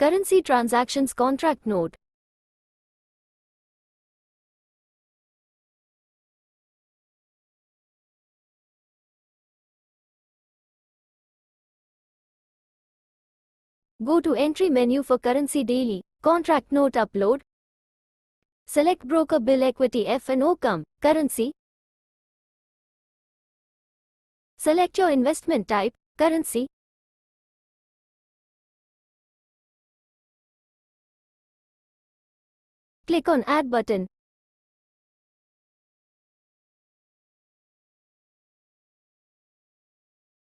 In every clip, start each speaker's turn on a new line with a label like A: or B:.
A: Currency transactions contract note. Go to Entry menu for Currency Daily, Contract Note Upload. Select Broker Bill Equity F&O Currency. Select your investment type, currency. Click on Add button.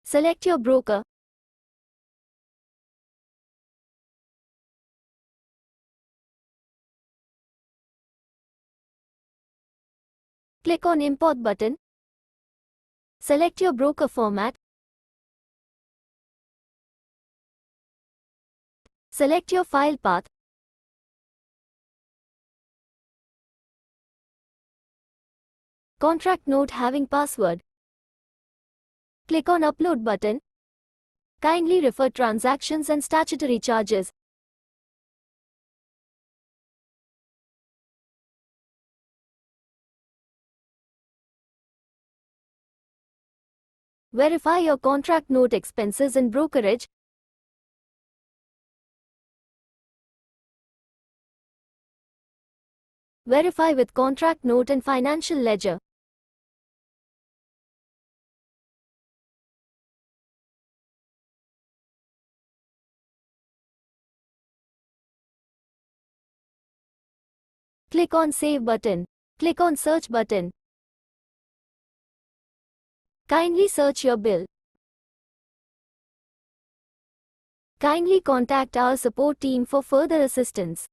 A: Select your broker. Click on Import button. Select your broker format. Select your file path. Contract note having password. Click on Upload button. Kindly refer transactions and statutory charges. Verify your contract note expenses and brokerage. Verify with contract note and financial ledger. Click on Save button. Click on Search button. Kindly search your bill. Kindly contact our support team for further assistance.